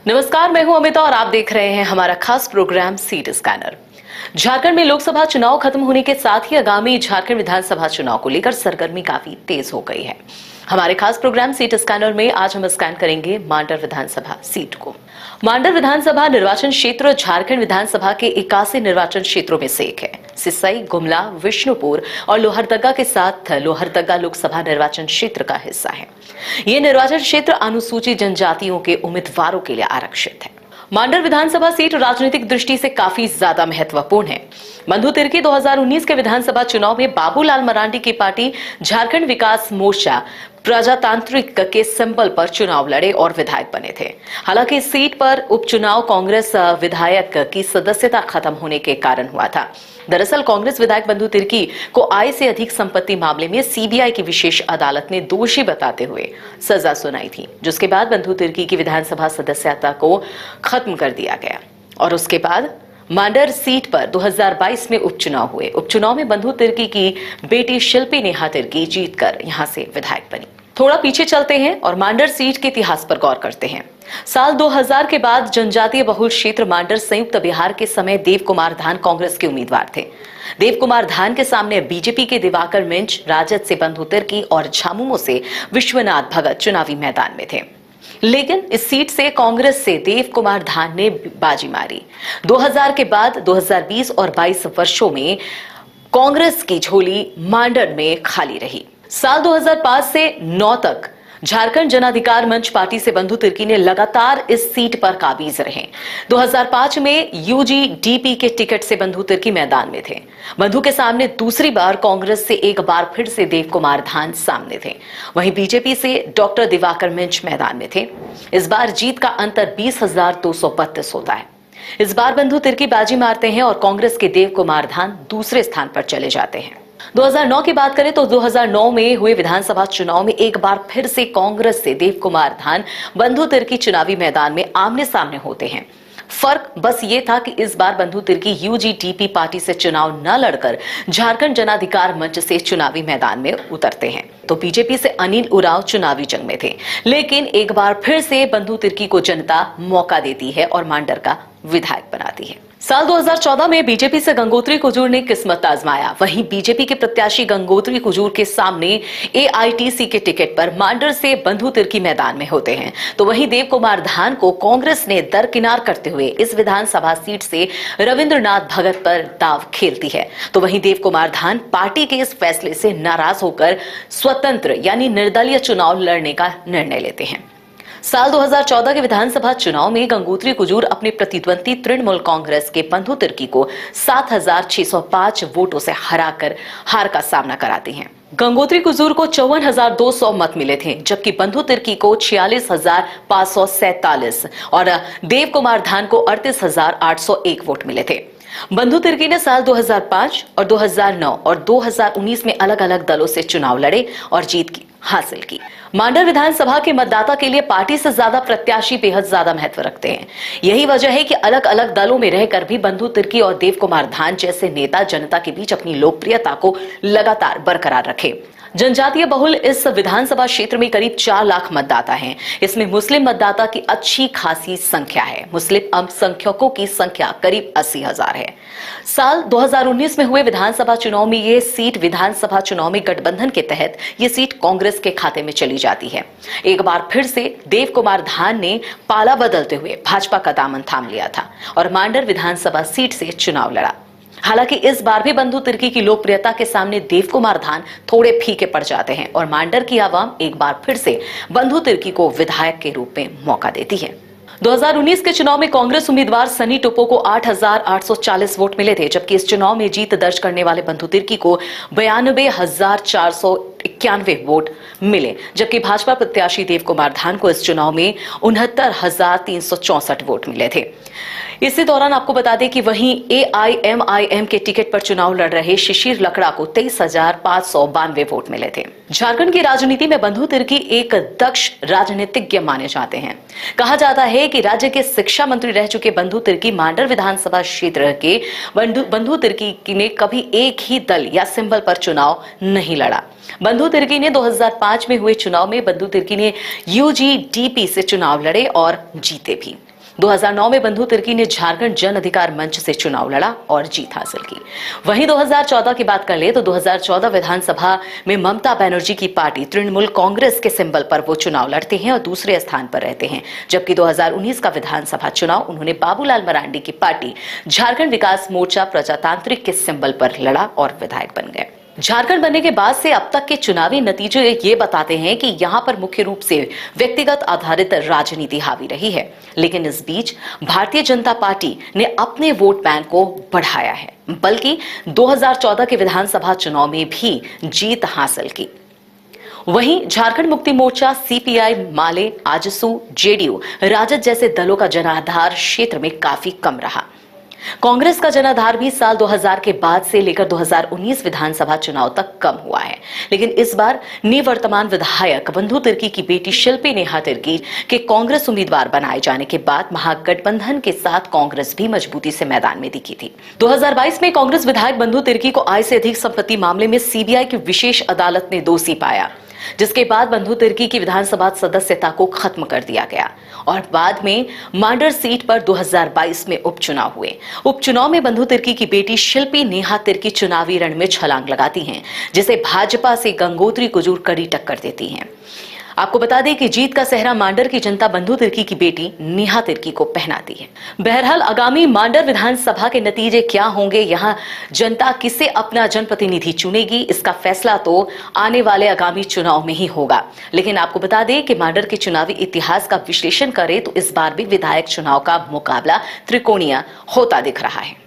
नमस्कार, मैं हूं अमिता और आप देख रहे हैं हमारा खास प्रोग्राम सीट स्कैनर। झारखंड में लोकसभा चुनाव खत्म होने के साथ ही आगामी झारखंड विधानसभा चुनाव को लेकर सरगर्मी काफी तेज हो गई है। हमारे खास प्रोग्राम सीट स्कैनर में आज हम स्कैन करेंगे मांडर विधानसभा सीट को। मांडर विधानसभा निर्वाचन क्षेत्र झारखंड विधानसभा के 81 निर्वाचन क्षेत्रों में से एक है। सिसई, गुमला, विष्णुपुर और लोहरदगा के साथ लोहरदगा लोकसभा निर्वाचन क्षेत्र का हिस्सा है। ये निर्वाचन क्षेत्र अनुसूचित जनजातियों के उम्मीदवारों के लिए आरक्षित है। मांडर विधानसभा सीट राजनीतिक दृष्टि से काफी ज्यादा महत्वपूर्ण है। बंधु तिर्की 2019 के विधानसभा चुनाव में बाबूलाल मरांडी की पार्टी झारखंड विकास मोर्चा प्रजातांत्रिक के सिंबल पर चुनाव लड़े और विधायक बने थे। हालांकि इस सीट पर उपचुनाव कांग्रेस विधायक की सदस्यता खत्म होने के कारण हुआ था। दरअसल कांग्रेस विधायक बंधु तिर्की को आय से अधिक संपत्ति मामले में सीबीआई की विशेष अदालत ने दोषी बताते हुए सजा सुनाई थी, जिसके बाद बंधु तिर्की की विधानसभा सदस्यता को खत्म कर दिया गया और उसके बाद मांडर सीट पर 2022 में उपचुनाव हुए। उपचुनाव में बंधु तिर्की की बेटी शिल्पी नेहा तिर्की जीतकर यहां से विधायक बनी। थोड़ा पीछे चलते हैं और मांडर सीट के इतिहास पर गौर करते हैं। साल 2000 के बाद जनजातीय बहुल क्षेत्र मांडर संयुक्त बिहार के समय देव कुमार धान कांग्रेस के उम्मीदवार थे। देव कुमार धान के सामने बीजेपी के दिवाकर मिंज, राजद से बंधु तिर्की और झामुमो से विश्वनाथ भगत चुनावी मैदान में थे। लेकिन इस सीट से कांग्रेस से देव कुमार धान ने बाजी मारी। 2000 के बाद 2020 और 22 वर्षों में कांग्रेस की झोली मांडर में खाली रही। साल 2005 से 9 तक झारखंड जन अधिकार मंच पार्टी से बंधु तिर्की ने लगातार इस सीट पर काबिज रहे। 2005 में यूजीडीपी के टिकट से बंधु तिर्की मैदान में थे। बंधु के सामने दूसरी बार कांग्रेस से एक बार फिर से देव कुमार धान सामने थे। वहीं बीजेपी से डॉक्टर दिवाकर मिंज मैदान में थे। इस बार जीत का अंतर 20,232 होता है। इस बार बंधु तिर्की बाजी मारते हैं और कांग्रेस के देव कुमार धान दूसरे स्थान पर चले जाते हैं। 2009 की बात करें तो 2009 में हुए विधानसभा चुनाव में एक बार फिर से कांग्रेस से देव कुमार धान बंधु तिर्की चुनावी मैदान में आमने सामने होते हैं। फर्क बस ये था कि इस बार बंधु तिर्की यूजीडीपी पार्टी से चुनाव न लड़कर झारखंड जन अधिकार मंच से चुनावी मैदान में उतरते हैं। तो बीजेपी से अनिल उरांव चुनावी जंग में थे, लेकिन एक बार फिर से बंधु तिर्की को जनता मौका देती है और मांडर का विधायक बनाती है। साल 2014 में बीजेपी से गंगोत्री कुजूर ने किस्मत आजमाया। वहीं बीजेपी के प्रत्याशी गंगोत्री कुजूर के सामने एआईटीसी के टिकट पर मांडर से बंधु तिर्की मैदान में होते हैं। तो वहीं देव कुमार धान को कांग्रेस ने दरकिनार करते हुए इस विधानसभा सीट से रविंद्रनाथ भगत पर दाव खेलती है। तो वहीं देव कुमार धान पार्टी के इस फैसले से नाराज होकर स्वतंत्र यानी निर्दलीय चुनाव लड़ने का निर्णय लेते हैं। साल 2014 के विधानसभा चुनाव में गंगोत्री कुजूर अपने प्रतिद्वंदी तृणमूल कांग्रेस के बंधु तिर्की को 7,605 वोटों से हराकर हार का सामना कराती हैं। गंगोत्री कुजूर को 54,200 मत मिले थे, जबकि बंधु तिर्की को 46,547 और देव कुमार धान को 38,801 वोट मिले थे। बंधु तिर्की ने साल 2005 और 2009 और 2019 में अलग अलग दलों से चुनाव लड़े और जीत हासिल की। मांडर विधानसभा के मतदाता के लिए पार्टी से ज्यादा प्रत्याशी बेहद ज्यादा महत्व रखते हैं। यही वजह है कि अलग अलग दलों में रहकर भी बंधु तिर्की और देव कुमार धान जैसे नेता जनता के बीच अपनी लोकप्रियता को लगातार बरकरार रखे। जनजातीय बहुल इस विधानसभा क्षेत्र में करीब 4 लाख मतदाता हैं। इसमें मुस्लिम मतदाता की अच्छी खासी संख्या है। मुस्लिम अल्पसंख्यकों की संख्या करीब 80,000 है। साल 2019 में हुए विधानसभा चुनाव में ये सीट विधानसभा चुनाव में गठबंधन के तहत ये सीट कांग्रेस के खाते में चली जाती है। एक बार फिर से देव कुमार धान ने पाला बदलते हुए भाजपा का दामन थाम लिया था और मांडर विधानसभा सीट से चुनाव लड़ा। हालांकि इस बार भी बंधु तिर्की की लोकप्रियता के सामने देव कुमार धान थोड़े फीके पड़ जाते हैं और मांडर की आवाम एक बार फिर से बंधु तिर्की को विधायक के रूप में मौका देती है। 2019 के चुनाव में कांग्रेस उम्मीदवार सनी टोपो को 8,840 वोट मिले थे, जबकि इस चुनाव में जीत दर्ज करने वाले बंधु तिर्की को 92,491 वोट मिले, जबकि भाजपा प्रत्याशी देव कुमार धान को इस चुनाव में 69,364 वोट मिले थे। इसी दौरान आपको बता दें कि वहीं एआईएमआईएम के टिकट पर चुनाव लड़ रहे शिशिर लकड़ा को 23,592 वोट मिले थे। झारखंड की राजनीति में बंधु तिर्की एक दक्ष राजनीतिज्ञ माने जाते हैं। कहा जाता है कि राज्य के शिक्षा मंत्री रह चुके बंधु तिर्की मांडर विधानसभा क्षेत्र के बंधु तिर्की ने कभी एक ही दल या सिंबल पर चुनाव नहीं लड़ा। बंधु तिर्की ने 2005 में हुए चुनाव में बंधु तिर्की ने यूजीडीपी से चुनाव लड़े और जीते भी। 2009 में बंधु तिर्की ने झारखंड जन अधिकार मंच से चुनाव लड़ा और जीत हासिल की। वहीं 2014 की बात कर ले तो 2014 विधानसभा में ममता बनर्जी की पार्टी तृणमूल कांग्रेस के सिंबल पर वो चुनाव लड़ते हैं और दूसरे स्थान पर रहते हैं, जबकि 2019 का विधानसभा चुनाव उन्होंने बाबूलाल मरांडी की पार्टी झारखंड विकास मोर्चा प्रजातांत्रिक के सिंबल पर लड़ा और विधायक बन गए। झारखंड बनने के बाद से अब तक के चुनावी नतीजे ये बताते हैं कि यहां पर मुख्य रूप से व्यक्तिगत आधारित राजनीति हावी रही है, लेकिन इस बीच भारतीय जनता पार्टी ने अपने वोट बैंक को बढ़ाया है, बल्कि 2014 के विधानसभा चुनाव में भी जीत हासिल की। वहीं झारखंड मुक्ति मोर्चा, सीपीआई, माले, आजसू, जेडीयू, राजद जैसे दलों का जनाधार क्षेत्र में काफी कम रहा। कांग्रेस का जनाधार भी साल 2000 के बाद से लेकर 2019 विधानसभा चुनाव तक कम हुआ है, लेकिन इस बार निवर्तमान विधायक बंधु तिर्की की बेटी शिल्पी नेहा तिर्की के कांग्रेस उम्मीदवार बनाए जाने के बाद महागठबंधन के साथ कांग्रेस भी मजबूती से मैदान में दिखी थी। 2022 में कांग्रेस विधायक बंधु तिर्की को आय से अधिक संपत्ति मामले में सीबीआई की विशेष अदालत ने दोषी पाया, जिसके बाद बंधु तिर्की की विधानसभा सदस्यता को खत्म कर दिया गया और बाद में मांडर सीट पर 2022 में उपचुनाव हुए। उपचुनाव में बंधु तिर्की की बेटी शिल्पी नेहा तिर्की चुनावी रण में छलांग लगाती हैं, जिसे भाजपा से गंगोत्री कुजूर कड़ी टक्कर देती हैं। आपको बता दें कि जीत का सहरा मांडर की जनता बंधु तिर्की की बेटी नेहा तिर्की को पहनाती है। बहरहाल आगामी मांडर विधानसभा के नतीजे क्या होंगे, यहां जनता किसे अपना जनप्रतिनिधि चुनेगी, इसका फैसला तो आने वाले आगामी चुनाव में ही होगा। लेकिन आपको बता दें कि मांडर के चुनावी इतिहास का विश्लेषण करें तो इस बार भी विधायक चुनाव का मुकाबला त्रिकोणीय होता दिख रहा है।